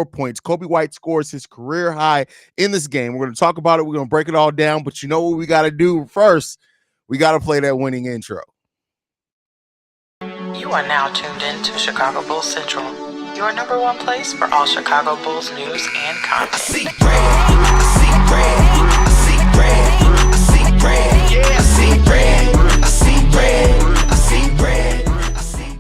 points. Coby White scores his career high in this game. We're going to talk about it. We're going to break it all down. But you know what we got to do first? We got to play that winning intro. You are now tuned in to Chicago Bulls Central, your number one place for all Chicago Bulls news and content. I see red, I see red, I see red, I see red, yeah, I see red, I see red, I see red, I see.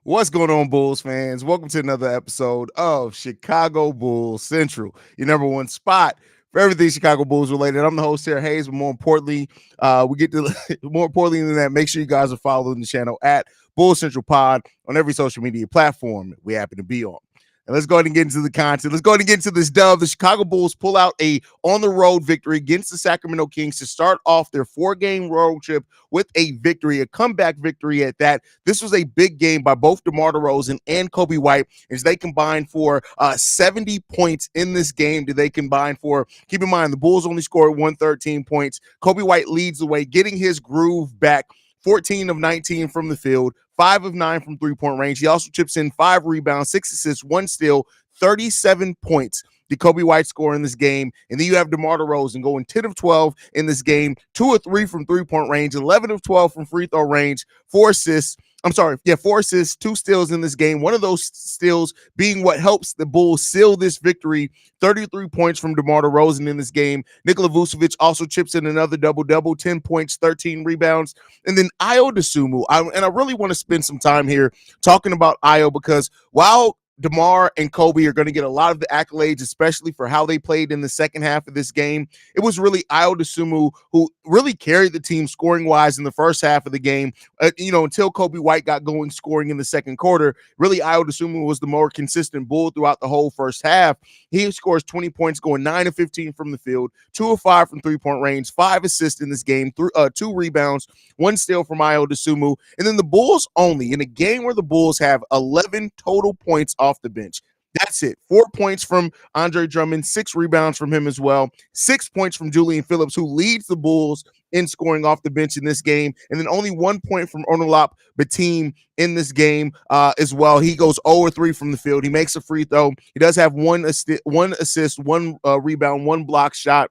What's going on, Bulls fans? Welcome to another episode of Chicago Bulls Central, your number one spot for everything Chicago Bulls related. I'm the host here, Haize, but more importantly, more importantly than that, make sure you guys are following the channel at Bulls Central Pod on every social media platform we happen to be on. And let's go ahead and get into the content. Let's go ahead and get into this dub. The Chicago Bulls pull out a on-the-road victory against the Sacramento Kings to start off their 4-game road trip with a victory, a comeback victory at that. This was a big game by both DeMar DeRozan and Coby White as they combined for 70 points in this game. They combined for, keep in mind, the Bulls only scored 113 points. Coby White leads the way, getting his groove back. 14 of 19 from the field, 5 of 9 from three-point range. He also chips in 5 rebounds, 6 assists, 1 steal, 37 points. Did Coby White score in this game? And then you have DeMar DeRozan going 10 of 12 in this game, 2 of 3 from three-point range, 11 of 12 from free throw range, 4 assists. 4 assists, 2 steals in this game. One of those steals being what helps the Bulls seal this victory. 33 points from DeMar DeRozan in this game. Nikola Vucevic also chips in another double-double, 10 points, 13 rebounds. And then Ayo Dosunmu. I really want to spend some time here talking about Ayo because while DeMar and Coby are going to get a lot of the accolades, especially for how they played in the second half of this game, it was really Ayo Dosunmu who really carried the team scoring-wise in the first half of the game. Until Coby White got going scoring in the second quarter, really Ayo Dosunmu was the more consistent Bull throughout the whole first half. He scores 20 points, going 9 of 15 from the field, 2 of 5 from three-point range, 5 assists in this game, 2 rebounds, 1 steal from Ayo Dosunmu. And then the Bulls only, in a game where the Bulls have 11 total points off the bench. That's it. 4 points from Andre Drummond, 6 rebounds from him as well, 6 points from Julian Phillips, who leads the Bulls in scoring off the bench in this game, and then only 1 point from Onuralp Bitim in this game as well. He goes 0-3 from the field. He makes a free throw. He does have 1 assist, 1 rebound, 1 block shot.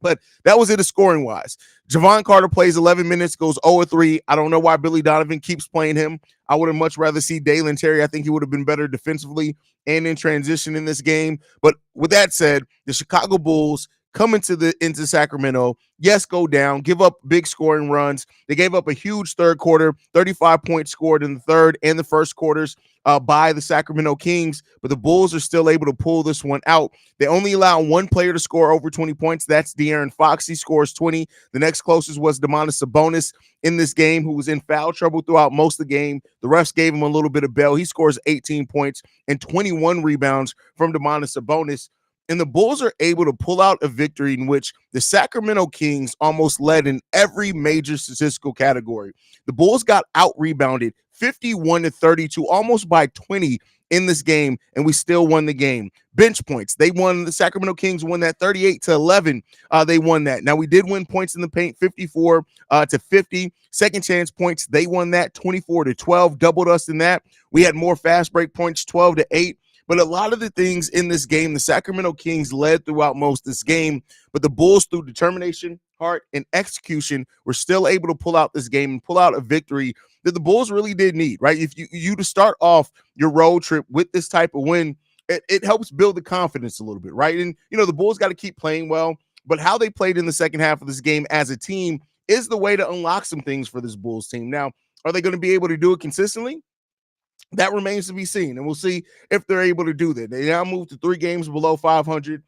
But that was it scoring-wise. Javon Carter plays 11 minutes, goes 0-3. I don't know why Billy Donovan keeps playing him. I would have much rather see Dalen Terry. I think he would have been better defensively and in transition in this game. But with that said, the Chicago Bulls come into Sacramento, yes, go down, give up big scoring runs. They gave up a huge third quarter, 35 points scored in the third and the first quarters by the Sacramento Kings, but the Bulls are still able to pull this one out. They only allow one player to score over 20 points. That's De'Aaron Fox. He scores 20. The next closest was Domantas Sabonis in this game, who was in foul trouble throughout most of the game. The refs gave him a little bit of bail. He scores 18 points and 21 rebounds from Domantas Sabonis. And the Bulls are able to pull out a victory in which the Sacramento Kings almost led in every major statistical category. The Bulls got out-rebounded 51-32, almost by 20 in this game, and we still won the game. Bench points, they won. The Sacramento Kings won that 38-11. They won that. Now, we did win points in the paint 54-50. Second chance points, they won that 24-12, doubled us in that. We had more fast break points, 12-8. But a lot of the things in this game, the Sacramento Kings led throughout most of this game, but the Bulls, through determination, heart, and execution, were still able to pull out this game and pull out a victory that the Bulls really did need, right? If you to start off your road trip with this type of win, it helps build the confidence a little bit, right? And, the Bulls got to keep playing well, but how they played in the second half of this game as a team is the way to unlock some things for this Bulls team. Now, are they going to be able to do it consistently? That remains to be seen, and we'll see if they're able to do that. They now move to 3 games below 500,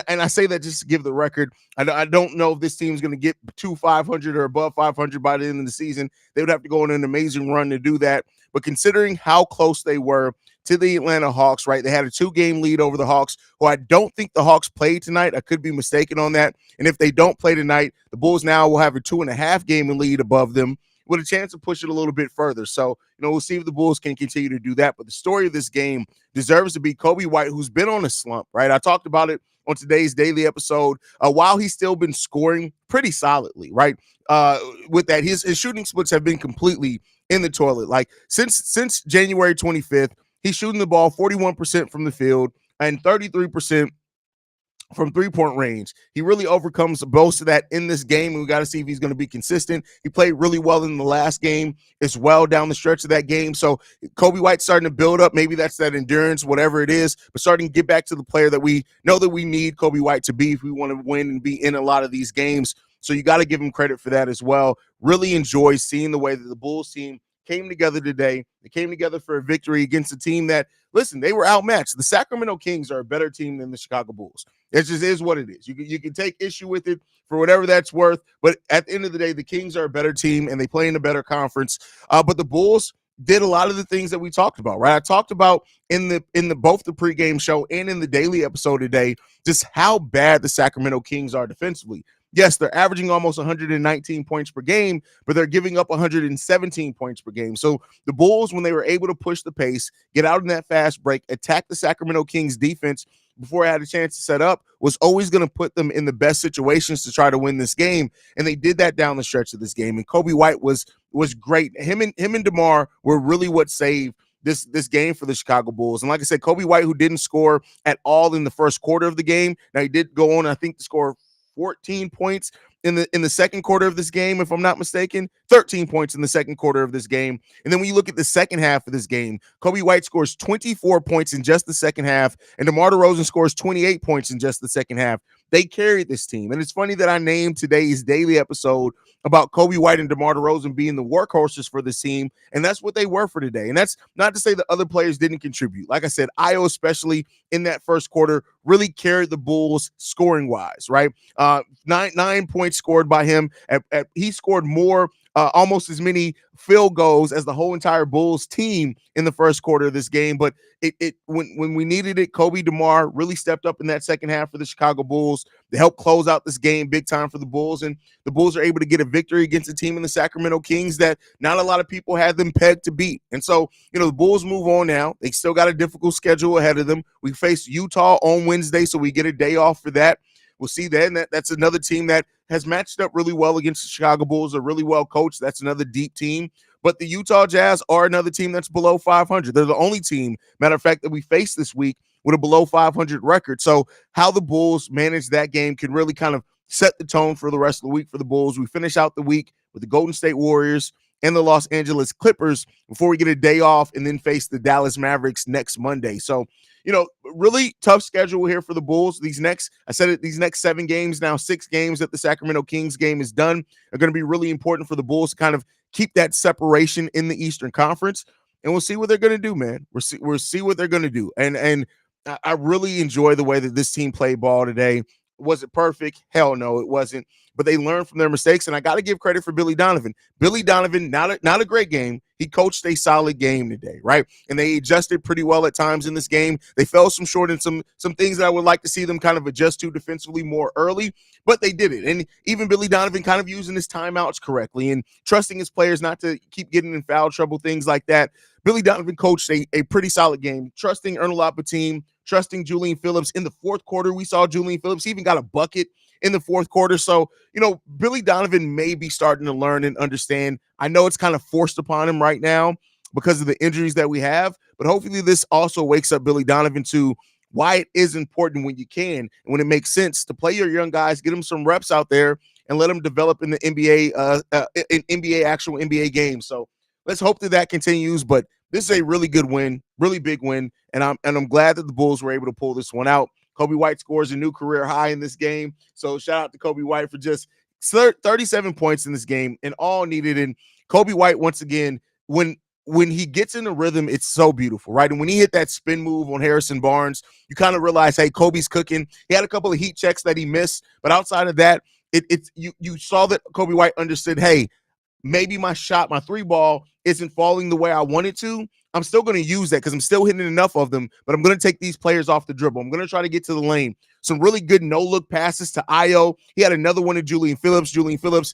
and I say that just to give the record. I don't know if this team is going to get to 500 or above 500 by the end of the season. They would have to go on an amazing run to do that. But considering how close they were to the Atlanta Hawks, right, they had a 2-game lead over the Hawks, who I don't think the Hawks played tonight. I could be mistaken on that. And if they don't play tonight, the Bulls now will have a 2.5-game lead above them, with a chance to push it a little bit further. So, we'll see if the Bulls can continue to do that. But the story of this game deserves to be Coby White, who's been on a slump, right? I talked about it on today's daily episode. While he's still been scoring pretty solidly, right? With that, his shooting splits have been completely in the toilet. Like since January 25th, He's shooting the ball 41% from the field and 33% from three-point range. He really overcomes most of that in this game, and we got to see if he's going to be consistent. He played really well in the last game as well down the stretch of that game. So Coby White's starting to build up. Maybe that's that endurance, whatever it is, but starting to get back to the player that we know that we need Coby White to be if we want to win and be in a lot of these games. So you got to give him credit for that as well. Really enjoy seeing the way that the Bulls team came together today. They came together for a victory against a team that, listen, they were outmatched. The Sacramento Kings are a better team than the Chicago Bulls. It just is what it is. You can take issue with it for whatever that's worth, but at the end of the day, the Kings are a better team and they play in a better conference. But the Bulls did a lot of the things that we talked about, right? I talked about in the both the pregame show and in the daily episode today, just how bad the Sacramento Kings are defensively. Yes, they're averaging almost 119 points per game, but they're giving up 117 points per game. So the Bulls, when they were able to push the pace, get out in that fast break, attack the Sacramento Kings defense before I had a chance to set up, was always going to put them in the best situations to try to win this game. And they did that down the stretch of this game. And Coby White was great. Him and DeMar were really what saved this game for the Chicago Bulls. And like I said, Coby White, who didn't score at all in the first quarter of the game. Now he did go on, I think, to score 14 points in the second quarter of this game, if I'm not mistaken, 13 points in the second quarter of this game. And then when you look at the second half of this game, Coby White scores 24 points in just the second half, and DeMar DeRozan scores 28 points in just the second half. They carried this team. And it's funny that I named today's daily episode about Coby White and DeMar DeRozan being the workhorses for this team, and that's what they were for today. And that's not to say that other players didn't contribute. Like I said, Io, especially in that first quarter, really carried the Bulls scoring-wise, right? 9 points scored by him. He scored more, almost as many field goals as the whole entire Bulls team in the first quarter of this game. But when we needed it, Coby DeMar really stepped up in that second half for the Chicago Bulls to help close out this game big time for the Bulls. And the Bulls are able to get a victory against a team in the Sacramento Kings that not a lot of people had them pegged to beat. And so, the Bulls move on now. They still got a difficult schedule ahead of them. We face Utah on Wednesday, so we get a day off for that. We'll see that. And that's another team that has matched up really well against the Chicago Bulls. They're really well coached. That's another deep team. But the Utah Jazz are another team that's below 500. They're the only team, matter of fact, that we face this week with a below 500 record. So how the Bulls manage that game can really kind of set the tone for the rest of the week for the Bulls. We finish out the week with the Golden State Warriors and the Los Angeles Clippers before we get a day off and then face the Dallas Mavericks next Monday. So, really tough schedule here for the Bulls. These next 7 games, now 6 games that the Sacramento Kings game is done, are going to be really important for the Bulls to kind of keep that separation in the Eastern Conference. And we'll see what they're going to do, man. We'll see what they're going to do. And I really enjoy the way that this team played ball today. Was it perfect? Hell no, it wasn't. But they learned from their mistakes, and I got to give credit for Billy Donovan. Billy Donovan, not a great game. He coached a solid game today, right? And they adjusted pretty well at times in this game. They fell some short in some things that I would like to see them kind of adjust to defensively more early, but they did it. And even Billy Donovan kind of using his timeouts correctly and trusting his players not to keep getting in foul trouble, things like that. Billy Donovan coached a pretty solid game, trusting Ernest Lapatine, trusting Julian Phillips. In the fourth quarter, we saw Julian Phillips. He even got a bucket in the fourth quarter. So, Billy Donovan may be starting to learn and understand. I know it's kind of forced upon him right now because of the injuries that we have, but hopefully this also wakes up Billy Donovan to why it is important when you can and when it makes sense to play your young guys, get them some reps out there and let them develop in the NBA, actual NBA games. So let's hope that continues, but this is a really good win, really big win, and I'm glad that the Bulls were able to pull this one out. Coby White scores a new career high in this game. So shout out to Coby White for just 37 points in this game and all needed. And Coby White, once again, when he gets in the rhythm, it's so beautiful, right? And when he hit that spin move on Harrison Barnes, you kind of realize, hey, Coby's cooking. He had a couple of heat checks that he missed, but outside of that, you saw that Coby White understood, hey, maybe my shot, my 3-ball isn't falling the way I want it to. I'm still going to use that because I'm still hitting enough of them, but I'm going to take these players off the dribble. I'm going to try to get to the lane. Some really good no-look passes to Io. He had another one to Julian Phillips. Julian Phillips,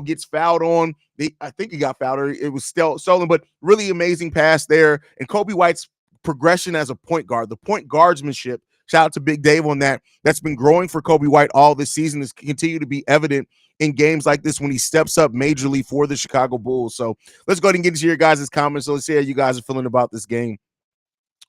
gets fouled on. I think he got fouled, or it was still stolen, but really amazing pass there. And Coby White's progression as a point guard, the point guardsmanship, shout out to Big Dave on that. That's been growing for Coby White all this season. Has continued to be evident in games like this when he steps up majorly for the Chicago Bulls. So let's go ahead and get into your guys' comments. So let's see how you guys are feeling about this game.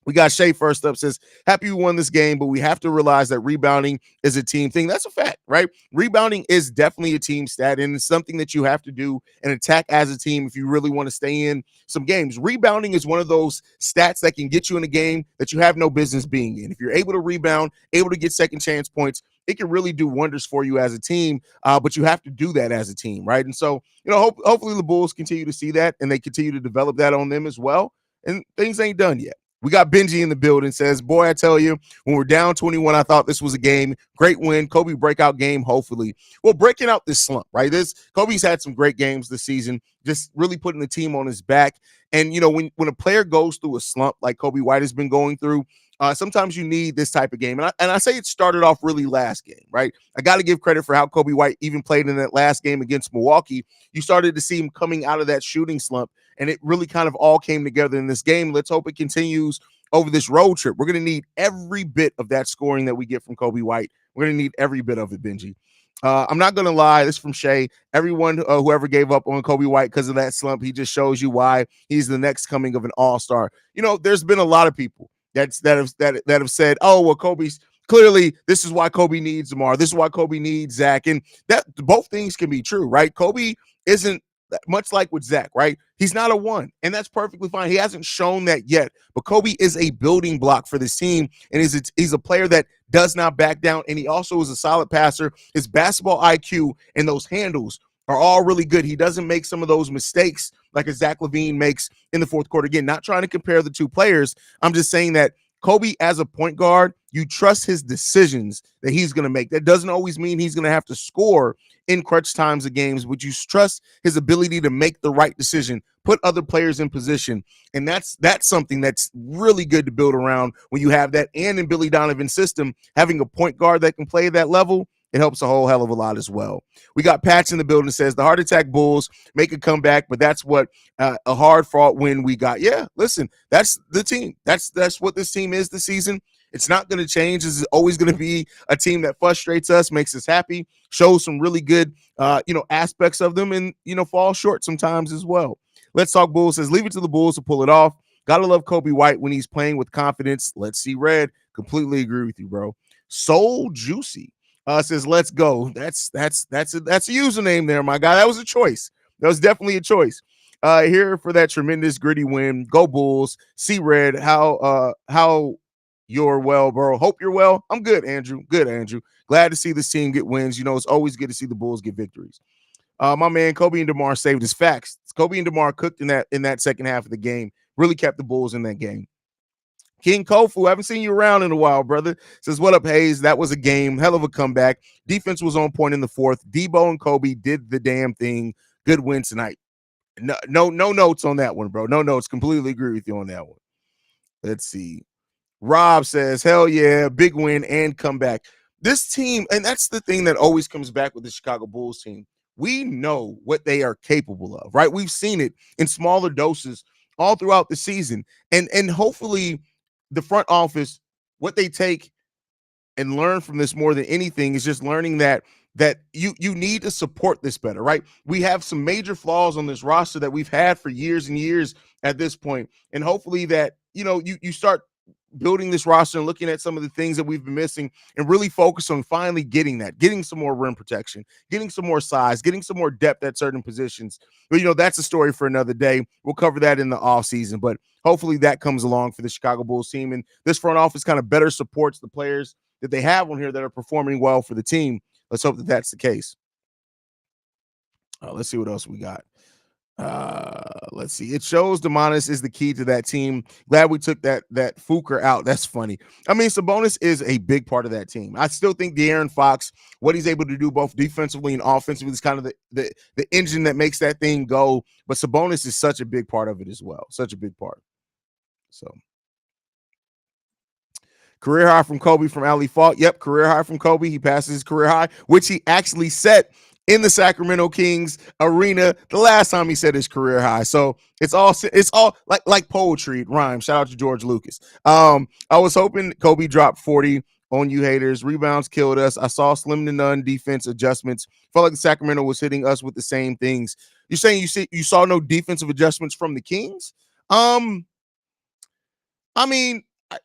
We got Shay first up, says, happy we won this game, but we have to realize that rebounding is a team thing. That's a fact, right? Rebounding is definitely a team stat, and it's something that you have to do and attack as a team if you really want to stay in some games. Rebounding is one of those stats that can get you in a game that you have no business being in. If you're able to rebound, able to get second chance points, it can really do wonders for you as a team, but you have to do that as a team, right? And so, hopefully the Bulls continue to see that and they continue to develop that on them as well. And things ain't done yet. We got Benji in the building, says, boy, I tell you, when we're down 21, I thought this was a game. Great win. Coby breakout game, hopefully. Well, breaking out this slump, right? Coby's had some great games this season, just really putting the team on his back. And, when a player goes through a slump like Coby White has been going through, sometimes you need this type of game. And I say it started off really last game, right? I got to give credit for how Coby White even played in that last game against Milwaukee. You started to see him coming out of that shooting slump, and it really kind of all came together in this game. Let's hope it continues over this road trip. We're going to need every bit of that scoring that we get from Coby White. We're going to need every bit of it, Benji. I'm not going to lie. This is from Shay. Everyone, whoever gave up on Coby White because of that slump, he just shows you why he's the next coming of an all-star. There's been a lot of people that have said, oh, well, Coby's clearly this is why Coby needs DeMar. This is why Coby needs Zach. And that both things can be true, right? Coby isn't much like with Zach, right? He's not a one, and that's perfectly fine. He hasn't shown that yet, but Coby is a building block for this team, and he's a player that does not back down, and he also is a solid passer. His basketball IQ and those handles are all really good. He doesn't make some of those mistakes like a Zach LaVine makes in the fourth quarter. Again, not trying to compare the two players. I'm just saying that Coby, as a point guard, you trust his decisions that he's going to make. That doesn't always mean he's going to have to score in crunch times of games, but you trust his ability to make the right decision, put other players in position. And that's something that's really good to build around when you have that. And in Billy Donovan's system, having a point guard that can play that level, it helps a whole hell of a lot as well. We got Patch in the building that says the Heart Attack Bulls make a comeback, but that's what a hard fought win we got. Yeah, listen, that's the team. That's what this team is this season. It's not going to change. It's always going to be a team that frustrates us, makes us happy, shows some really good, aspects of them, and, fall short sometimes as well. Let's Talk Bulls says, leave it to the Bulls to pull it off. Gotta love Coby White when he's playing with confidence. Let's see red. Completely agree with you, bro. Soul Juicy says, let's go. That's a username there, my guy. That was a choice. That was definitely a choice. Here for that tremendous gritty win. Go Bulls. See red. How you're well, bro. Hope you're well. I'm good, Andrew. Good, Andrew. Glad to see this team get wins. It's always good to see the Bulls get victories. My man, Coby and DeMar saved his facts. Coby and DeMar cooked in that second half of the game. Really kept the Bulls in that game. King Kofu, haven't seen you around in a while, brother. Says, what up, Haize? That was a game. Hell of a comeback. Defense was on point in the fourth. Debo and Coby did the damn thing. Good win tonight. No notes on that one, bro. No notes. Completely agree with you on that one. Let's see. Rob says, hell yeah, big win and comeback. This team, and that's the thing that always comes back with the Chicago Bulls team. We know what they are capable of, right? We've seen it in smaller doses all throughout the season. And hopefully the front office, what they take and learn from this more than anything is just learning that you need to support this better, right? We have some major flaws on this roster that we've had for years and years at this point. And hopefully that, you start building this roster and looking at some of the things that we've been missing and really focus on finally getting some more rim protection, getting some more size, getting some more depth at certain positions. But, that's a story for another day. We'll cover that in the offseason, but hopefully that comes along for the Chicago Bulls team. And this front office kind of better supports the players that they have on here that are performing well for the team. Let's hope that that's the case. Let's see what else we got. Let's see. It shows Demonis is the key to that team. Glad we took that Fuker out. That's funny. I mean, Sabonis is a big part of that team. I still think De'Aaron Fox, what he's able to do both defensively and offensively, is kind of the engine that makes that thing go. But Sabonis is such a big part of it as well. Such a big part. So. Career high from Coby from Ali Falk. Yep, career high from Coby. He passes his career high, which he actually set in the Sacramento Kings arena the last time he set his career high. So it's all like poetry. It rhymes. Shout out to George Lucas. I was hoping Coby dropped 40 on you haters. Rebounds killed us. I saw slim to none defense adjustments. Felt like the Sacramento was hitting us with the same things. You're saying you saw no defensive adjustments from the Kings? I mean, I,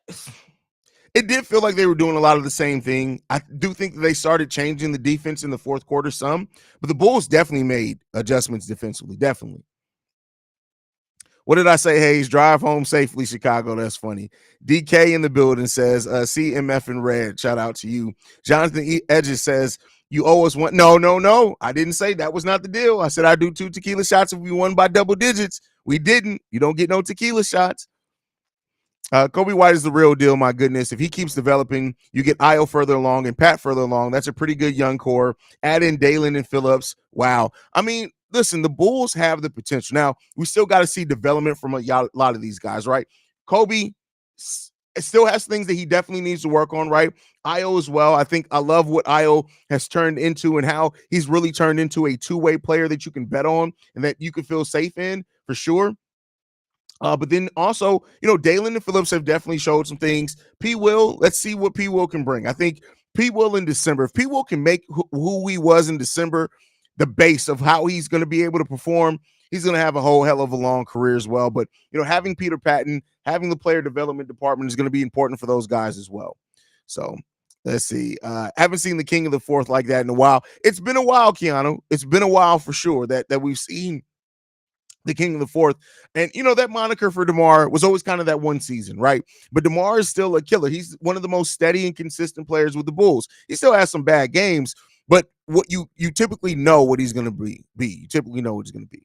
it did feel like they were doing a lot of the same thing. I do think that they started changing the defense in the fourth quarter some, but the Bulls definitely made adjustments defensively. Definitely. What did I say, Haize? Drive home safely, Chicago. That's funny. DK in the building says, CMF in red. Shout out to you. Jonathan Edges says, you owe us one. No, no, no. I didn't say that was not the deal. I said I do 2 tequila shots if we won by double digits. We didn't. You don't get no tequila shots. Coby White is the real deal, my goodness. If he keeps developing, you get Io further along and Pat further along. That's a pretty good young core. Add in Dalen and Phillips. Wow. I mean, listen, the Bulls have the potential. Now, we still got to see development from a lot of these guys, right? Coby still has things that he definitely needs to work on, right? Io as well. I think I love what Io has turned into and how he's really turned into a two-way player that you can bet on and that you can feel safe in for sure. But then also, Dalen and Phillips have definitely showed some things. P. Will, let's see what P. Will can bring. I think P. Will in December, if P. Will can make who he was in December the base of how he's going to be able to perform, he's going to have a whole hell of a long career as well. But, having Peter Patton, having the player development department is going to be important for those guys as well. So let's see. Haven't seen the King of the Fourth like that in a while. It's been a while, Keanu. It's been a while for sure that we've seen the King of the Fourth. And, that moniker for DeMar was always kind of that one season, right? But DeMar is still a killer. He's one of the most steady and consistent players with the Bulls. He still has some bad games, but what you typically know what he's going to be. You typically know what he's going to be.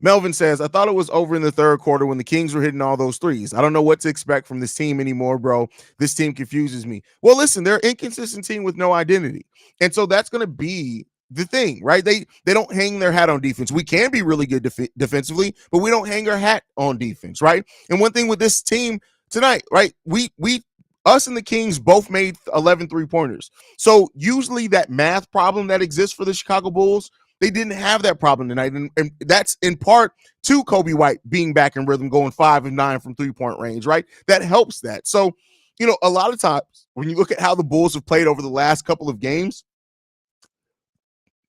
Melvin says, I thought it was over in the third quarter when the Kings were hitting all those threes. I don't know what to expect from this team anymore, bro. This team confuses me. Well, listen, they're an inconsistent team with no identity. And so that's going to be the thing, right? They don't hang their hat on defense. We can be really good defensively, but we don't hang our hat on defense, right? And one thing with this team tonight, right? Us and the Kings both made 11 3-pointers. So usually that math problem that exists for the Chicago Bulls, they didn't have that problem tonight. And that's in part to Coby White being back in rhythm, going 5 of 9 from 3-point range, right? That helps that. So, a lot of times when you look at how the Bulls have played over the last couple of games,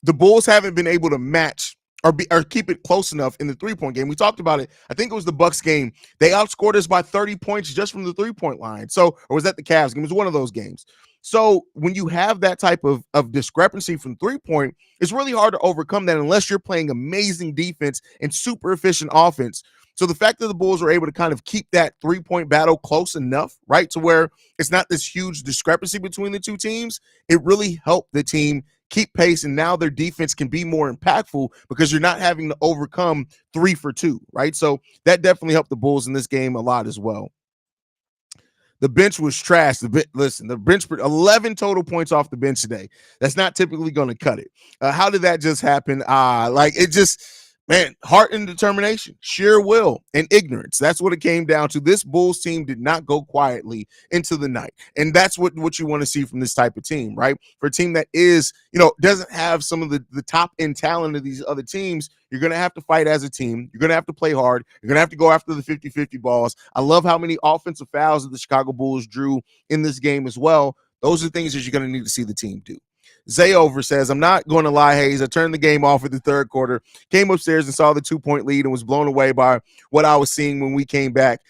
the Bulls haven't been able to match or keep it close enough in the 3-point game. We talked about it. I think it was the Bucks game. They outscored us by 30 points just from the 3-point line. So, or was that the Cavs game? It was one of those games. So when you have that type of discrepancy from 3-point, it's really hard to overcome that unless you're playing amazing defense and super efficient offense. So the fact that the Bulls were able to kind of keep that 3-point battle close enough, right, to where it's not this huge discrepancy between the two teams, it really helped the team keep pace, and now their defense can be more impactful because you're not having to overcome 3 for 2, right? So that definitely helped the Bulls in this game a lot as well. The bench was trash. The bench 11 total points off the bench today. That's not typically going to cut it. How did that just happen? Heart and determination, sheer will, and ignorance. That's what it came down to. This Bulls team did not go quietly into the night. And that's what you want to see from this type of team, right? For a team that is, doesn't have some of the top end talent of these other teams, you're going to have to fight as a team. You're going to have to play hard. You're going to have to go after the 50-50 balls. I love how many offensive fouls that the Chicago Bulls drew in this game as well. Those are things that you're going to need to see the team do. Zayover says, I'm not going to lie, Haize. I turned the game off at the third quarter, came upstairs and saw the 2-point lead and was blown away by what I was seeing when we came back.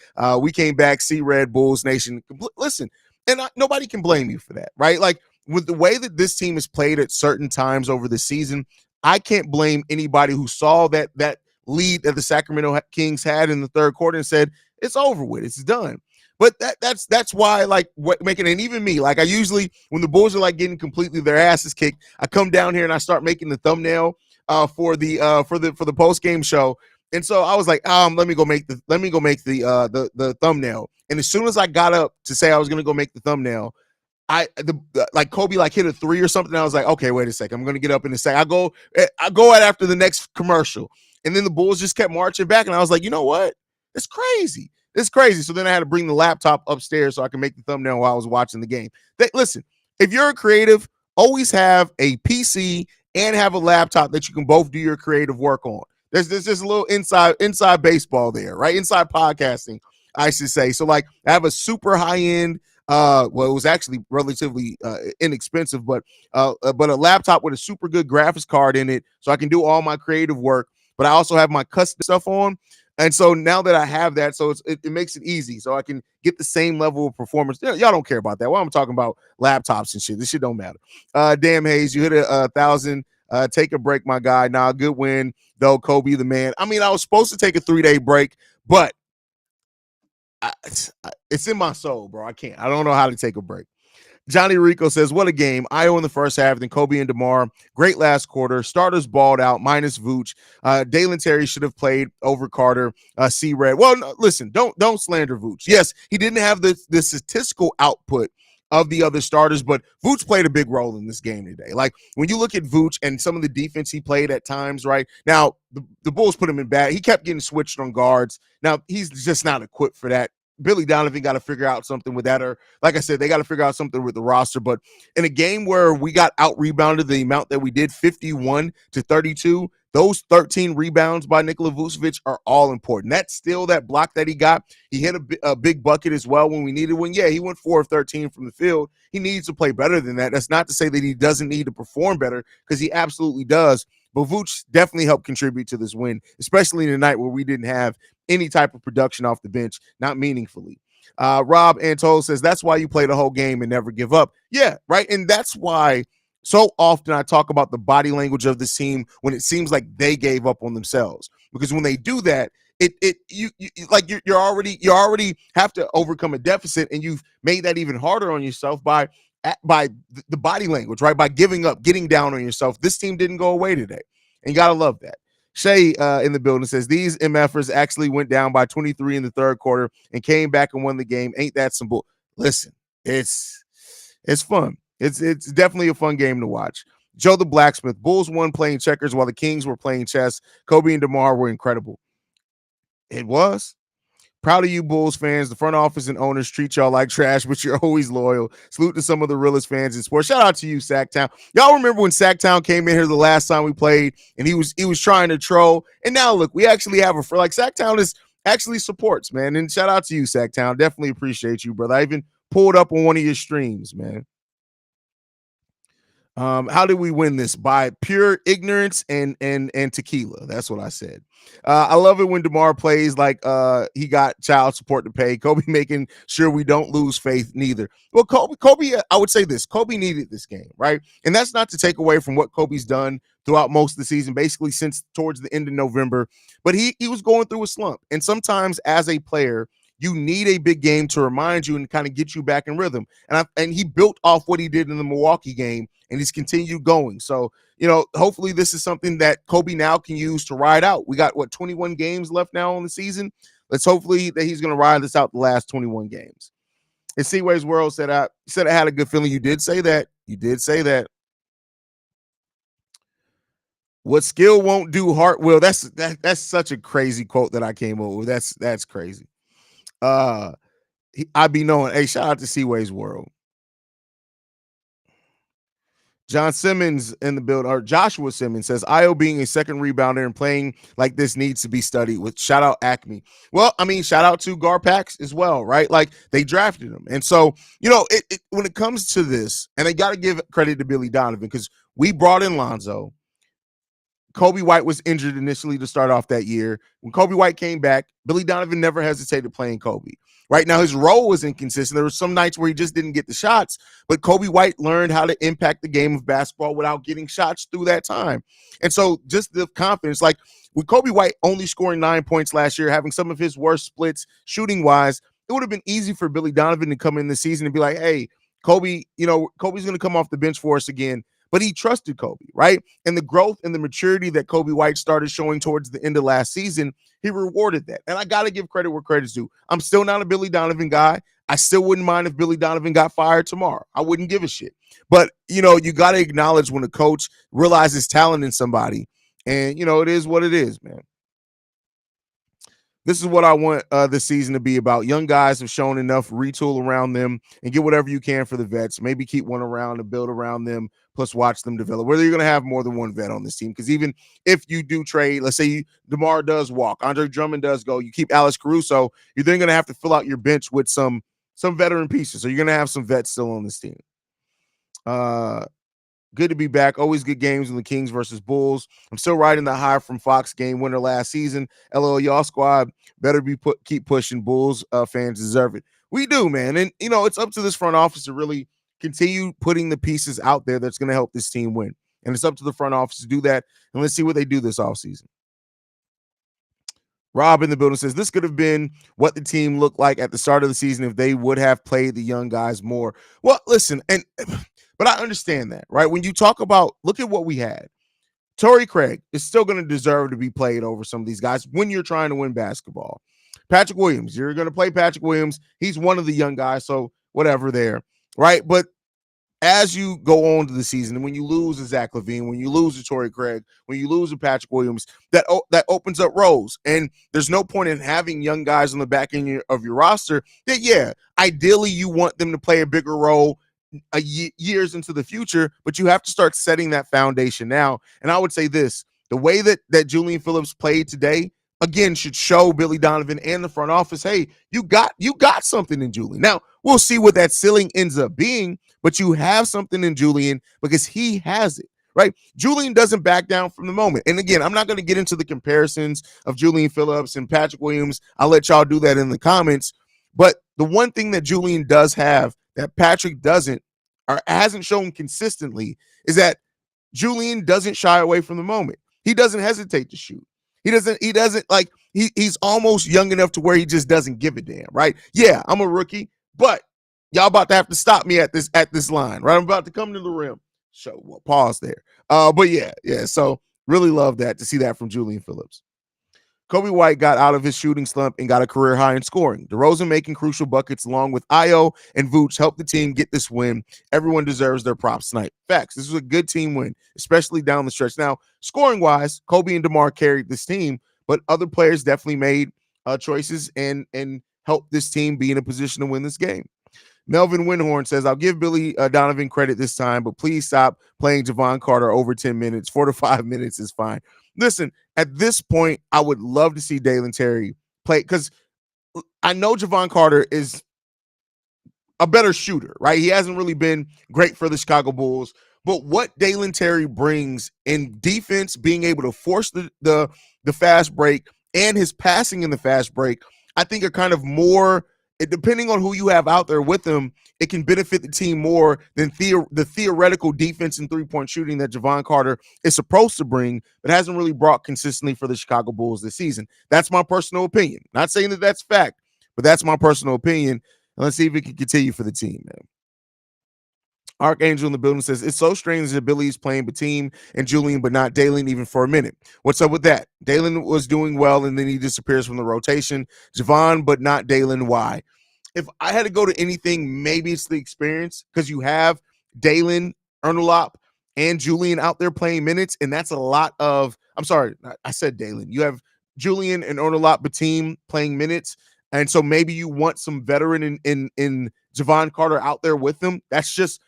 See Red Bulls Nation. Listen, and nobody can blame you for that, right? Like, with the way that this team has played at certain times over the season, I can't blame anybody who saw that lead that the Sacramento Kings had in the third quarter and said, it's over with, it's done. But that's why, like, what making, and even me, like, I usually, when the Bulls are like getting completely their asses kicked, I come down here and I start making the thumbnail for the post game show. And so I was like, let me go make the thumbnail. And as soon as I got up to say I was gonna go make the thumbnail, like Coby like hit a 3 or something. I was like, okay, wait a second, I'm gonna get up in a second. I go out after the next commercial, and then the Bulls just kept marching back, and I was like, you know what? It's crazy. It's crazy. So then I had to bring the laptop upstairs so I can make the thumbnail while I was watching the game. Listen, if you're a creative, always have a PC and have a laptop that you can both do your creative work on. There's just a little inside baseball there, right? Inside podcasting, I should say. So, like, I have a super high end. It was actually relatively inexpensive, but a laptop with a super good graphics card in it, so I can do all my creative work. But I also have my custom stuff on. And so now that I have that, so it makes it easy. So I can get the same level of performance. Y'all don't care about that. Well, I'm talking about laptops and shit. This shit don't matter. Damn, Haize, you hit a thousand. Take a break, my guy. Nah, good win, though. Coby, the man. I mean, I was supposed to take a 3-day break, but it's in my soul, bro. I can't. I don't know how to take a break. Johnny Rico says, what a game. Io in the first half, then Coby and DeMar. Great last quarter. Starters balled out, minus Vooch. Dalen Terry should have played over Carter. C-Red. Well, no, listen, don't slander Vooch. Yes, he didn't have the statistical output of the other starters, but Vooch played a big role in this game today. Like, when you look at Vooch and some of the defense he played at times, right? Now, the Bulls put him in bad. He kept getting switched on guards. Now, he's just not equipped for that. Billy Donovan got to figure out something with that, or like I said, they got to figure out something with the roster. But in a game where we got out rebounded the amount that we did, 51-32, those 13 rebounds by Nikola Vucevic are all important. That's still that block that he got. He hit a big bucket as well when we needed one. Yeah, he went 4 of 13 from the field. He needs to play better than that. That's not to say that he doesn't need to perform better, because he absolutely does. But Vooch definitely helped contribute to this win, especially in a night where we didn't have any type of production off the bench, not meaningfully. Rob Antol says, that's why you play the whole game and never give up. Yeah, right. And that's why so often I talk about the body language of this team when it seems like they gave up on themselves. Because when they do that, you already have to overcome a deficit, and you've made that even harder on yourself by the body language, right? By giving up, getting down on yourself. This team didn't go away today, and you gotta love that. Shay in the building says, these MFers actually went down by 23 in the third quarter and came back and won the game. Ain't that some bull? Listen, it's fun. It's definitely a fun game to watch. Joe the Blacksmith, Bulls won playing checkers while the Kings were playing chess. Coby and DeMar were incredible. It was. Proud of you, Bulls fans. The front office and owners treat y'all like trash, but you're always loyal. Salute to some of the realest fans in sports. Shout out to you, Sacktown. Y'all remember when Sacktown came in here the last time we played, and he was trying to troll. And now look, we actually have Sacktown is actually supports, man. And shout out to you, Sacktown. Definitely appreciate you, brother. I even pulled up on one of your streams, man. How did we win this? By pure ignorance and tequila. That's what I said. I love it when DeMar plays like he got child support to pay. Coby making sure we don't lose faith neither. Well, Coby, I would say this. Coby needed this game, right? And that's not to take away from what Coby's done throughout most of the season, basically since towards the end of November. But he was going through a slump. And sometimes as a player, you need a big game to remind you and kind of get you back in rhythm. And he built off what he did in the Milwaukee game, and he's continued going. So, hopefully this is something that Coby now can use to ride out. We got 21 games left now on the season. Let's hopefully that he's going to ride this out the last 21 games. And Seaway's World said I had a good feeling. You did say that. You did say that. What skill won't do, heart will. That's such a crazy quote that I came up with. That's crazy. I be knowing. Hey, shout out to Seaway's World. John Simmons in the build, or Joshua Simmons says, Io being a second rebounder and playing like this needs to be studied. With shout out Acme. Well, I mean, shout out to Garpax as well, right? Like they drafted him. And so, when it comes to this, and they got to give credit to Billy Donovan, because we brought in Lonzo. Coby White was injured initially to start off that year. When Coby White came back, Billy Donovan never hesitated playing Coby. Right now, his role was inconsistent. There were some nights where he just didn't get the shots, but Coby White learned how to impact the game of basketball without getting shots through that time. And so just the confidence, like with Coby White only scoring 9 points last year, having some of his worst splits shooting-wise, it would have been easy for Billy Donovan to come in this season and be like, hey, Coby, Coby's going to come off the bench for us again. But he trusted Coby, right? And the growth and the maturity that Coby White started showing towards the end of last season, he rewarded that. And I got to give credit where credit's due. I'm still not a Billy Donovan guy. I still wouldn't mind if Billy Donovan got fired tomorrow. I wouldn't give a shit. But, you got to acknowledge when a coach realizes talent in somebody. And, it is what it is, man. This is what I want this season to be about. Young guys have shown enough, retool around them and get whatever you can for the vets. Maybe keep one around and build around them, plus watch them develop. Whether you're going to have more than one vet on this team, because even if you do trade, let's say DeMar does walk, Andre Drummond does go, you keep Alex Caruso, you're then going to have to fill out your bench with some veteran pieces. So you're going to have some vets still on this team. Good to be back. Always good games in the Kings versus Bulls. I'm still riding the high from Fox game winner last season. LOL, y'all squad better keep pushing. Bulls fans deserve it. We do, man. And it's up to this front office to really continue putting the pieces out there that's going to help this team win. And it's up to the front office to do that. And let's see what they do this offseason. Rob in the building says this could have been what the team looked like at the start of the season if they would have played the young guys more. Well, listen, but I understand that, right? When you talk about, look at what we had. Torrey Craig is still going to deserve to be played over some of these guys when you're trying to win basketball. Patrick Williams, you're going to play Patrick Williams. He's one of the young guys, so whatever there, right? But as you go on to the season, and when you lose a Zach LaVine, when you lose a Torrey Craig, when you lose a Patrick Williams, that opens up roles. And there's no point in having young guys on the back end of your roster that, yeah, ideally you want them to play a bigger role years into the future, but you have to start setting that foundation now. And I would say this, the way that Julian Phillips played today, again, should show Billy Donovan and the front office, hey, you got something in Julian. Now, we'll see what that ceiling ends up being, but you have something in Julian because he has it, right? Julian doesn't back down from the moment. And again, I'm not going to get into the comparisons of Julian Phillips and Patrick Williams. I'll let y'all do that in the comments. But the one thing that Julian does have that Patrick doesn't or hasn't shown consistently is that Julian doesn't shy away from the moment. He doesn't hesitate to shoot. He's almost young enough to where he just doesn't give a damn, right? Yeah, I'm a rookie, but y'all about to have to stop me at this line, right? I'm about to come to the rim. So pause there. But yeah. So really love that to see that from Julian Phillips. Coby White got out of his shooting slump and got a career high in scoring. DeRozan making crucial buckets along with Io and Vooch helped the team get this win. Everyone deserves their props tonight. Facts. This was a good team win, especially down the stretch. Now, scoring-wise, Coby and DeMar carried this team, but other players definitely made choices and helped this team be in a position to win this game. Melvin Winhorn says, I'll give Billy Donovan credit this time, but please stop playing Javon Carter over 10 minutes. 4 to 5 minutes is fine. Listen, at this point, I would love to see Dalen Terry play because I know Javon Carter is a better shooter, right? He hasn't really been great for the Chicago Bulls, but what Dalen Terry brings in defense, being able to force the fast break and his passing in the fast break, I think are kind of more, depending on who you have out there with him, it can benefit the team more than the theoretical defense and three-point shooting that Javon Carter is supposed to bring, but hasn't really brought consistently for the Chicago Bulls this season. That's my personal opinion. Not saying that that's fact, but that's my personal opinion. And let's see if it can continue for the team, man. Archangel in the building says, it's so strange that Billy is playing Bateem and Julian, but not Dalen even for a minute. What's up with that? Dalen was doing well, and then he disappears from the rotation. Javon, but not Dalen. Why? If I had to go to anything, maybe it's the experience because you have Dalen, Ernulop, and Julian out there playing minutes, and that's a lot of – I'm sorry, I said Dalen. You have Julian and Ernulop Bateem playing minutes, and so maybe you want some veteran in Javon Carter out there with them. That's just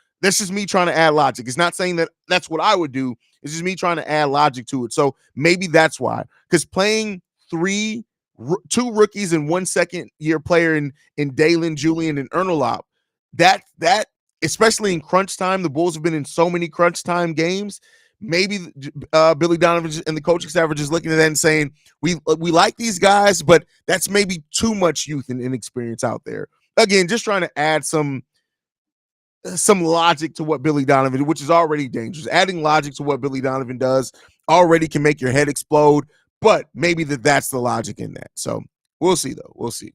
me trying to add logic. It's not saying that that's what I would do. It's just me trying to add logic to it. So maybe that's why. Because playing two rookies and 1 second-year player in Dalen, Julian, and Ernulop, that especially in crunch time, the Bulls have been in so many crunch time games. Maybe Billy Donovan and the coaching staff are just looking at that and saying, we like these guys, but that's maybe too much youth and inexperience out there. Again, just trying to add some logic to what Billy Donovan, which is already dangerous. Adding logic to what Billy Donovan does already can make your head explode, but maybe that's the logic in that. So we'll see, though. We'll see.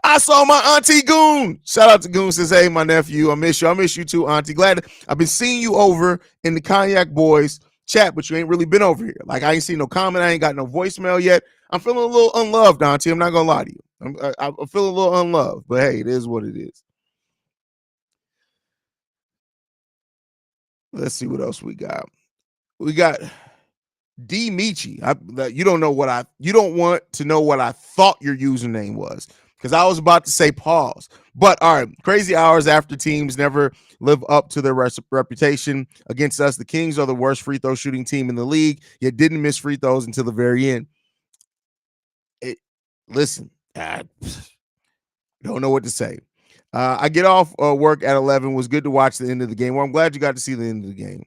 I saw my auntie Goon. Shout out to Goon. Says, hey, my nephew, I miss you. I miss you too, auntie. Glad I've been seeing you over in the Cognac Boys chat, but you ain't really been over here. Like, I ain't seen no comment. I ain't got no voicemail yet. I'm feeling a little unloved, auntie. I'm not going to lie to you. I'm feeling a little unloved, but hey, it is what it is. Let's see what else we got. We got D Michi. You don't want to know what I thought your username was because I was about to say pause. But all right, crazy hours after teams never live up to their reputation against us. The Kings are the worst free throw shooting team in the league, yet didn't miss free throws until the very end. Listen, I don't know what to say. I get off work at 11. Was good to watch the end of the game. Well, I'm glad you got to see the end of the game.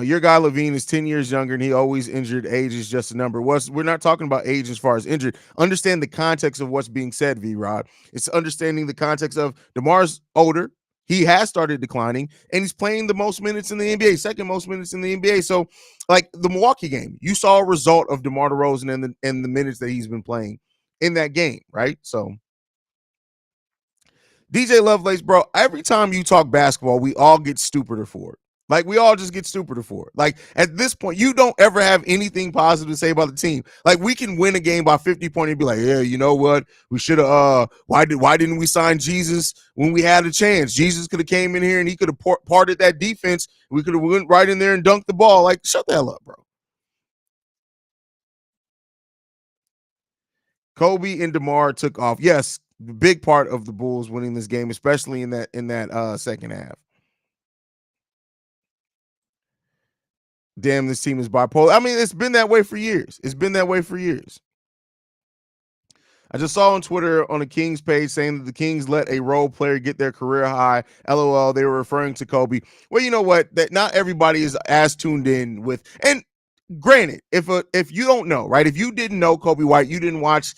Your guy Levine is 10 years younger and he always injured. Age is just a number. We're not talking about age as far as injured. Understand the context of what's being said, V Rod. It's understanding the context of DeMar's older. He has started declining and he's playing the most minutes in the NBA, second most minutes in the NBA. So, like the Milwaukee game, you saw a result of DeMar DeRozan and the minutes that he's been playing in that game, right? So, DJ Lovelace, bro, every time you talk basketball, we all get stupider for it. Like, we all just get stupider for it. Like, at this point, you don't ever have anything positive to say about the team. Like, we can win a game by 50 points and be like, yeah, you know what? We should have, why didn't we sign Jesus when we had a chance? Jesus could have came in here and he could have parted that defense. We could have went right in there and dunked the ball. Like, shut the hell up, bro. Coby and DeMar took off. Yes, the big part of the Bulls winning this game, especially in that second half. Damn, this team is bipolar. I mean, it's been that way for years. I just saw on Twitter on the Kings page saying that the Kings let a role player get their career high. LOL, they were referring to Coby. Well, you know what? That not everybody is as tuned in with. And granted, if you don't know, right? If you didn't know Coby White, you didn't watch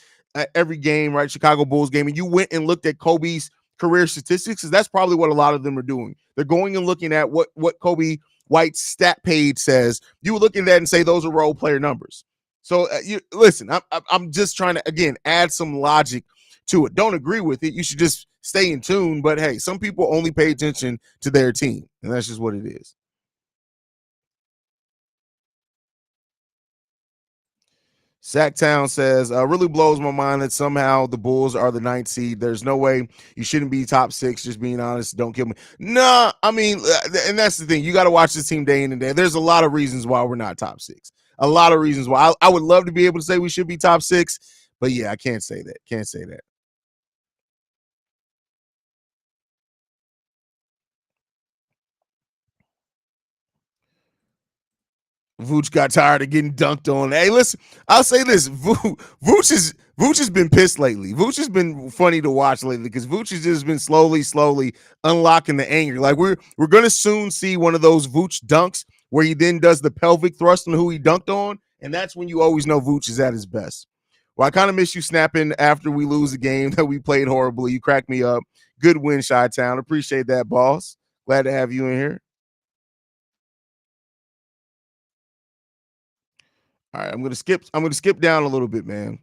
every game, right? Chicago Bulls game, and you went and looked at Coby's career statistics, because that's probably what a lot of them are doing. They're going and looking at what Coby White's stat page says. You would look at that and say those are role player numbers. So you listen. I'm just trying to again add some logic to it. Don't agree with it. You should just stay in tune. But hey, some people only pay attention to their team, and that's just what it is. Sacktown says, really blows my mind that somehow the Bulls are the 9th seed. There's no way you shouldn't be top 6, just being honest. Don't kill me. Nah, I mean, and that's the thing. You got to watch this team day in and day. There's a lot of reasons why we're not top 6. A lot of reasons why. I would love to be able to say we should be top 6, but yeah, I can't say that. Can't say that. Vooch got tired of getting dunked on. Hey, listen, I'll say this. Vooch has been pissed lately. Vooch has been funny to watch lately because Vooch has just been slowly unlocking the anger. Like we're gonna soon see one of those Vooch dunks where he then does the pelvic thrust on who he dunked on, and that's when you always know Vooch is at his best. Well, I kind of miss you snapping after we lose a game that we played horribly. You cracked me up. Good win, Chi-Town. Appreciate that, boss. Glad to have you in here. All right, I'm gonna skip down a little bit, man.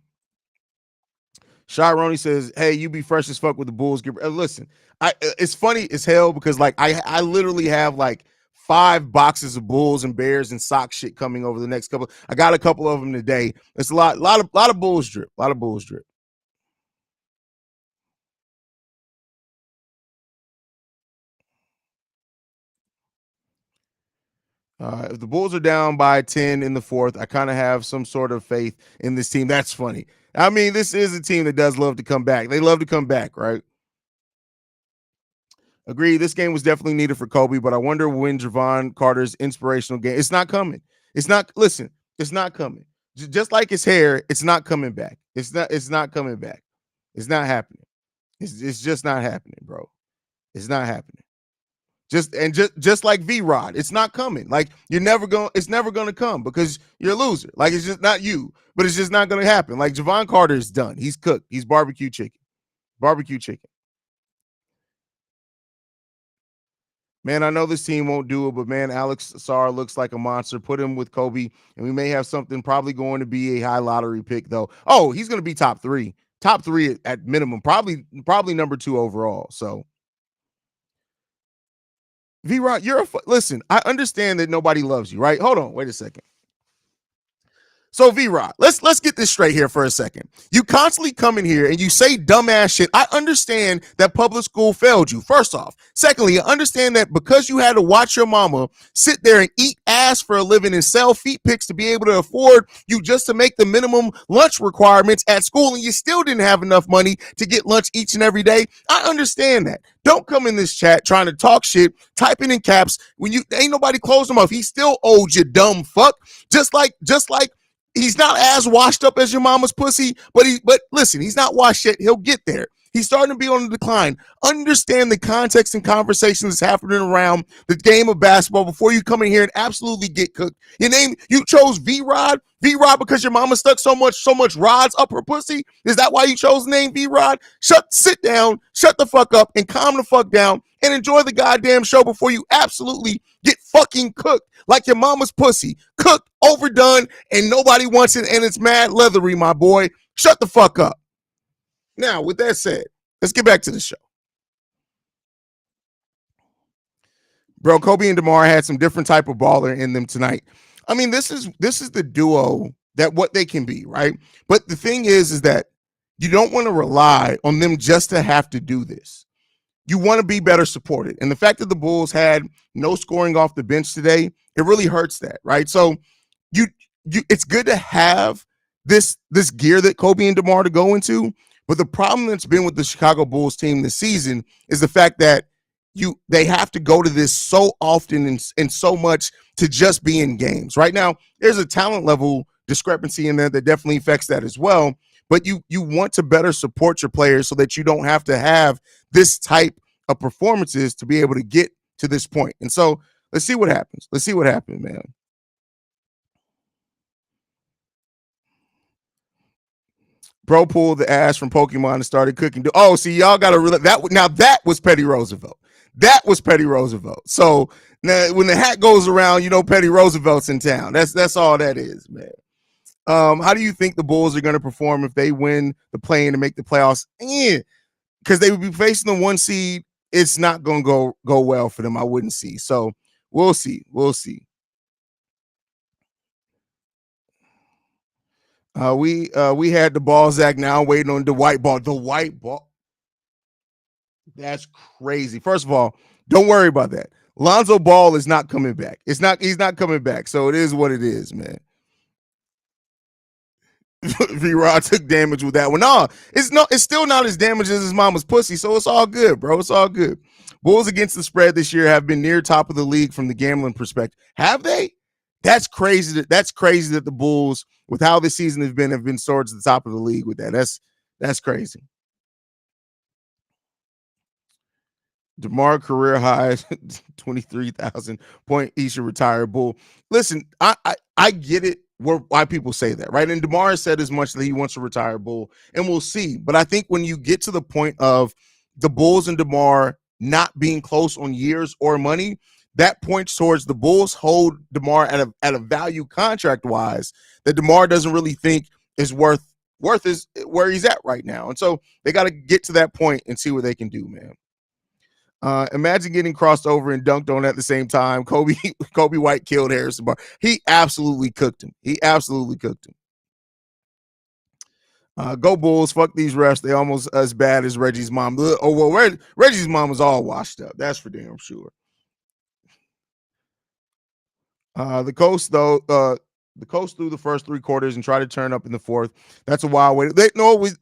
Shironi says, "Hey, you be fresh as fuck with the Bulls." Listen, it's funny as hell because like I literally have like 5 boxes of Bulls and Bears and sock shit coming over the next couple. I got a couple of them today. It's a lot of Bulls drip. A lot of Bulls drip. If the Bulls are down by 10 in the fourth, I kind of have some sort of faith in this team. That's funny. I mean, this is a team that does love to come back. They love to come back, right? Agree. This game was definitely needed for Coby, but I wonder when Javon Carter's inspirational game. It's not coming. It's not. Listen, it's not coming. Just like his hair, it's not coming back. It's not. It's not coming back. It's not happening. It's just not happening, bro. It's not happening. Just like V-Rod, it's not coming. Like it's never gonna come because you're a loser. Like it's just not you, but it's just not gonna happen. Like Javon Carter is done. He's cooked. He's barbecue chicken. Barbecue chicken. Man, I know this team won't do it, but man, Alex Sarr looks like a monster. Put him with Coby, and we may have something probably going to be a high lottery pick, though. Oh, he's going to be top 3. Top 3 at minimum. Probably number 2 overall. So V-Rod, listen, I understand that nobody loves you, right? Hold on, wait a second. So V-Rod, let's get this straight here for a second. You constantly come in here and you say dumbass shit. I understand that public school failed you, first off. Secondly, I understand that because you had to watch your mama sit there and eat ass for a living and sell feet pics to be able to afford you just to make the minimum lunch requirements at school, and you still didn't have enough money to get lunch each and every day. I understand that. Don't come in this chat trying to talk shit, typing in caps when you ain't nobody closed him off. He still owed you, dumb fuck. Just like He's not as washed up as your mama's pussy, but listen, he's not washed yet. He'll get there. He's starting to be on the decline. Understand the context and conversation that's happening around the game of basketball before you come in here and absolutely get cooked. You chose V-Rod because your mama stuck so much rods up her pussy. Is that why you chose the name V-Rod? Sit down, shut the fuck up, and calm the fuck down and enjoy the goddamn show before you absolutely get fucking cooked like your mama's pussy. Cooked, overdone, and nobody wants it, and it's mad leathery, my boy. Shut the fuck up. Now, with that said, let's get back to the show. Bro, Coby and DeMar had some different type of baller in them tonight. I mean, this is the duo that what they can be, right? But the thing is that you don't want to rely on them just to have to do this. You want to be better supported. And the fact that the Bulls had no scoring off the bench today, it really hurts that, right? So it's good to have this gear that Coby and DeMar to go into. But the problem that's been with the Chicago Bulls team this season is the fact that they have to go to this so often and so much to just be in games. Right now, there's a talent level discrepancy in there that definitely affects that as well. But you want to better support your players so that you don't have to have this type of performances to be able to get to this point. And so let's see what happens. Let's see what happens, man. Bro pulled the ass from Pokemon and started cooking. Oh, see, y'all got to that. Now that was Petty Roosevelt. That was Petty Roosevelt. So now when the hat goes around, you know Petty Roosevelt's in town. That's all that is, man. How do you think the Bulls are going to perform if they win the play-in to make the playoffs? Because they would be facing the 1 seed. It's not going to go well for them. I wouldn't see. So we'll see. We'll see. We had the ball, Zach, now waiting on the white ball. The white ball. That's crazy. First of all, don't worry about that. Lonzo Ball is not coming back. He's not coming back. So it is what it is, man. V-Rod took damage with that one. No, it's still not as damaged as his mama's pussy. So it's all good, bro. It's all good. Bulls against the spread this year have been near top of the league from the gambling perspective. Have they? That's crazy. That's crazy that the Bulls, with how this season have been towards the top of the league with that. That's crazy. DeMar career high 23,000 point. He should retire. Bull. Listen, I get it why people say that, right? And DeMar said as much that he wants to retire. Bull, and we'll see. But I think when you get to the point of the Bulls and DeMar not being close on years or money, that points towards the Bulls hold DeMar at a value contract wise that DeMar doesn't really think is worth is where he's at right now. And so they got to get to that point and see what they can do, man. Imagine getting crossed over and dunked on at the same time. Coby White killed Harrison Barnes. He absolutely cooked him. Go Bulls. Fuck these refs. They almost as bad as Reggie's mom. Oh, well, Reggie's mom was all washed up. That's for damn sure. The Coast, though, the Coast threw the first 3 quarters and tried to turn up in the fourth. That's a wild way.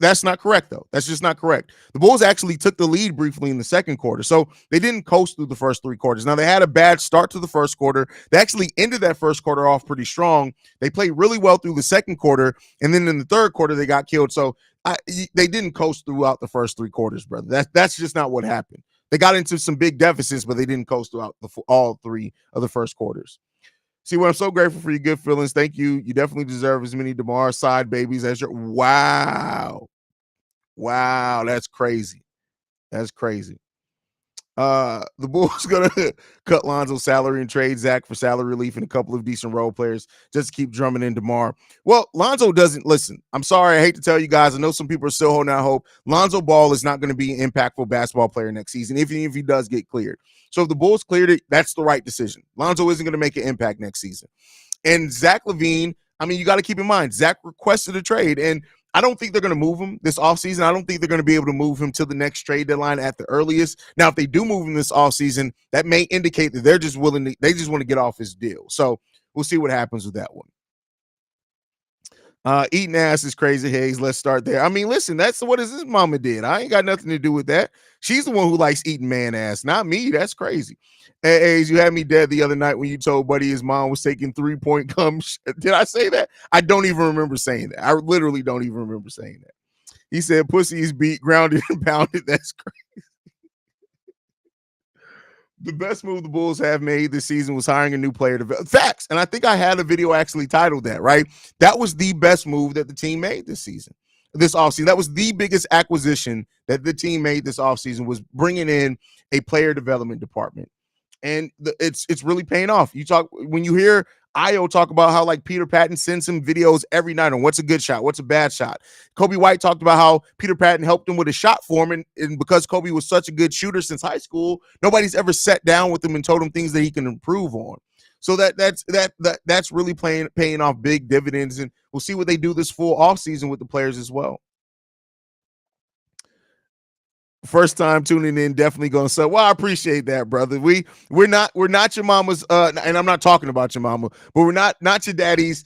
That's not correct, though. That's just not correct. The Bulls actually took the lead briefly in the second quarter, so they didn't coast through the first 3 quarters. Now, they had a bad start to the first quarter. They actually ended that first quarter off pretty strong. They played really well through the second quarter, and then in the third quarter, they got killed. So they didn't coast throughout the first 3 quarters, brother. That's just not what happened. They got into some big deficits, but they didn't coast throughout all 3 of the first quarters. See, what I'm so grateful for your good feelings. Thank you. You definitely deserve as many DeMar side babies as your. Wow. That's crazy. The Bulls gonna cut Lonzo's salary and trade Zach for salary relief and a couple of decent role players just to keep drumming in DeMar. Well, Lonzo doesn't listen. I'm sorry. I hate to tell you guys. I know some people are still holding out hope. Lonzo Ball is not going to be an impactful basketball player next season, if he does get cleared. So if the Bulls cleared it, that's the right decision. Lonzo isn't going to make an impact next season. And Zach LaVine, I mean, you got to keep in mind, Zach requested a trade, and I don't think they're going to move him this offseason. I don't think they're going to be able to move him to the next trade deadline at the earliest. Now, if they do move him this offseason, that may indicate that they just want to get off his deal. So we'll see what happens with that one. Eating ass is crazy, Haize. Let's start there. I mean, listen, that's what his mama did. I ain't got nothing to do with that. She's the one who likes eating man ass, not me. That's crazy. Hey, Haize, you had me dead the other night when you told Buddy his mom was taking 3-point cum. Did I say that? I don't even remember saying that. I literally don't even remember saying that. He said, "Pussy is beat, grounded, and pounded." That's crazy. The best move the Bulls have made this season was hiring a new player to facts. And I think I had a video actually titled that, right? That was the best move that the team made this season, this offseason. That was the biggest acquisition that the team made this offseason, was bringing in a player development department. And it's really paying off. You talk when you hear Io talk about how like Peter Patton sends him videos every night on what's a good shot, what's a bad shot. Coby White talked about how Peter Patton helped him with a shot form, and because Coby was such a good shooter since high school, nobody's ever sat down with him and told him things that he can improve on. So that's really paying off big dividends, and we'll see what they do this full offseason with the players as well. First time tuning in, definitely going to say, well, I appreciate that, brother. We're not your mama's and I'm not talking about your mama, but we're not your daddy's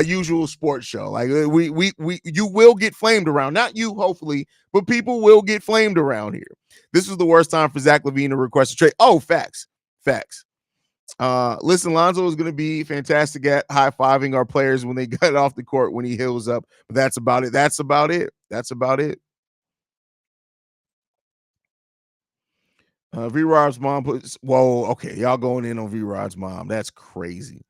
usual sports show. Like we you will get flamed around, not you hopefully, but people will get flamed around here. This was the worst time for Zach LaVine to request a trade. Oh, facts. Listen, Lonzo is going to be fantastic at high-fiving our players when they get off the court when he heals up, but that's about it. V-Rod's mom puts, whoa, okay, y'all going in on V-Rod's mom. That's crazy.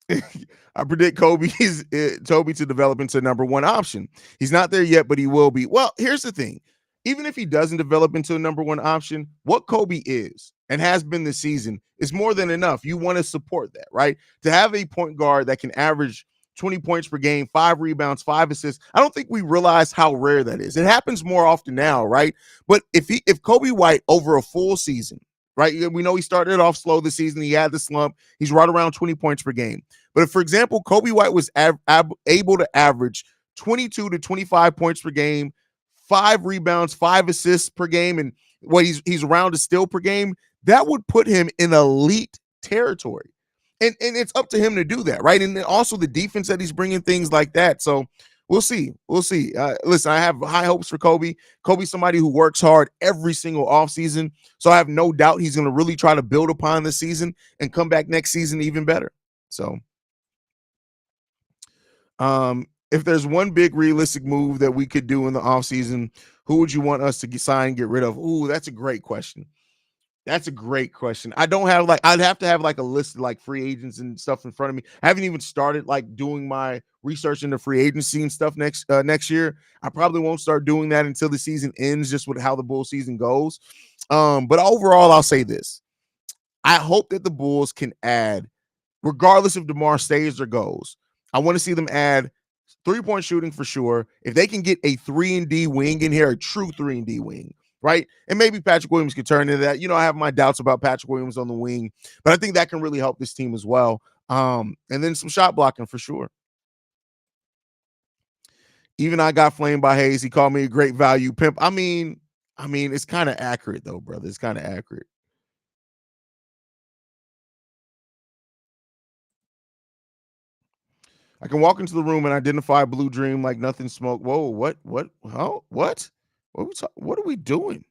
I predict Toby to develop into number one option. He's not there yet, but he will be. Well, here's the thing. Even if he doesn't develop into a number one option, what Coby is and has been this season is more than enough. You want to support that, right? To have a point guard that can average 20 points per game, 5 rebounds, 5 assists. I don't think we realize how rare that is. It happens more often now, right? But if Coby White over a full season, right? We know he started off slow this season. He had the slump. He's right around 20 points per game. But if, for example, Coby White was able to average 22 to 25 points per game, 5 rebounds, 5 assists per game, and what he's around a steal per game, that would put him in elite territory. And it's up to him to do that, right? And then also the defense that he's bringing, things like that. So we'll see. Listen, I have high hopes for Coby. Coby's somebody who works hard every single offseason. So I have no doubt he's going to really try to build upon this season and come back next season even better. So if there's one big realistic move that we could do in the offseason, who would you want us to sign and get rid of? Ooh, that's a great question. That's a great question. I don't have I'd have to have like a list of like free agents and stuff in front of me. I haven't even started like doing my research into free agency and stuff next year. I probably won't start doing that until the season ends, just with how the Bulls season goes. But overall, I'll say this. I hope that the Bulls can add, regardless if DeMar stays or goes, I want to see them add 3-point shooting for sure. If they can get a 3-and-D wing in here, a true 3-and-D wing, right? And maybe Patrick Williams could turn into that. You know, I have my doubts about Patrick Williams on the wing, but I think that can really help this team as well. And then some shot blocking for sure. Even I got flamed by Haize. He called me a great value pimp. I mean, it's kind of accurate though, brother. It's kind of accurate. I can walk into the room and identify Blue Dream like nothing smoke. Whoa, what? Oh, what? What are we doing?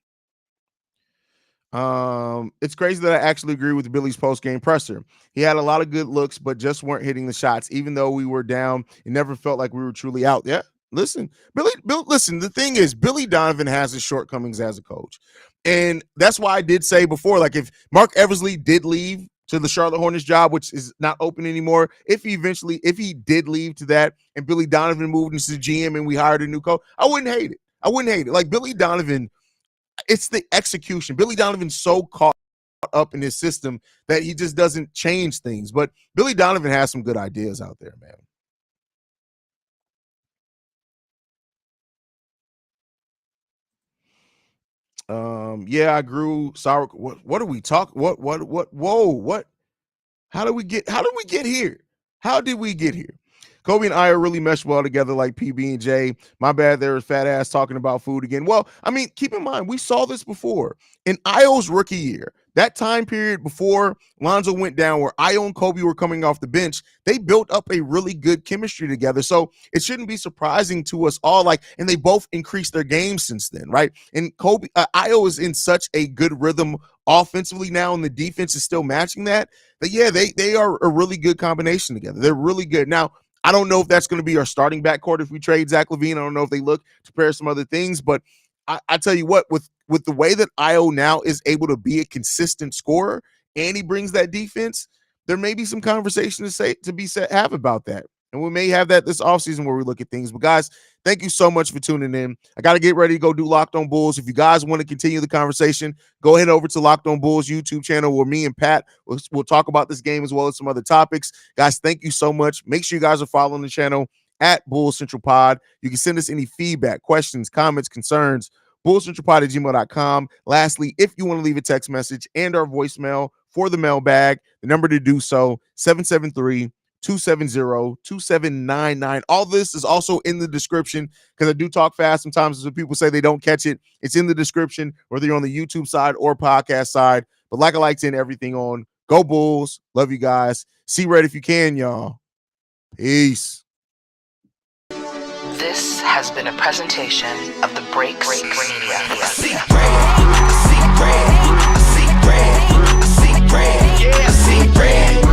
It's crazy that I actually agree with Billy's post-game presser. He had a lot of good looks, but just weren't hitting the shots. Even though we were down, it never felt like we were truly out. Yeah, listen, listen, the thing is, Billy Donovan has his shortcomings as a coach. And that's why I did say before, like if Mark Eversley did leave to the Charlotte Hornets job, which is not open anymore, if he did leave to that and Billy Donovan moved into the GM and we hired a new coach, I wouldn't hate it. Like Billy Donovan, it's the execution. Billy Donovan's so caught up in his system that he just doesn't change things. But Billy Donovan has some good ideas out there, man. Yeah, I grew sour. What are we talking? What? Whoa, what? How did we get here? How did we get here? Coby and I are really meshed well together like PB and J. My bad, there was fat ass talking about food again. Well, I mean, keep in mind, we saw this before. In Io's rookie year, that time period before Lonzo went down, where Ayo and Coby were coming off the bench, they built up a really good chemistry together. So it shouldn't be surprising to us all. And they both increased their game since then, right? And Ayo is in such a good rhythm offensively now, and the defense is still matching that. But yeah, they are a really good combination together. They're really good. Now, I don't know if that's going to be our starting backcourt if we trade Zach LaVine. I don't know if they look to pair some other things, but I tell you what, with the way that Ayo now is able to be a consistent scorer and he brings that defense, there may be some conversation to have about that. And we may have that this offseason where we look at things. But guys, thank you so much for tuning in. I got to get ready to go do Locked On Bulls. If you guys want to continue the conversation, go ahead over to Locked On Bulls YouTube channel where me and Pat will talk about this game as well as some other topics. Guys, thank you so much. Make sure you guys are following the channel at Bulls Central Pod. You can send us any feedback, questions, comments, concerns, bullcentralpod@gmail.com. Lastly, if you want to leave a text message and our voicemail for the mailbag, the number to do so, 773-270-2799. All this is also in the description because I do talk fast sometimes. When people say they don't catch it, it's in the description, whether you're on the YouTube side or podcast side. But like I like to end everything on, go Bulls. Love you guys. See red if you can, y'all. Peace. This has been a presentation of the Breaks Media. I see red, I see red, I see red, I see red, yeah, I see red.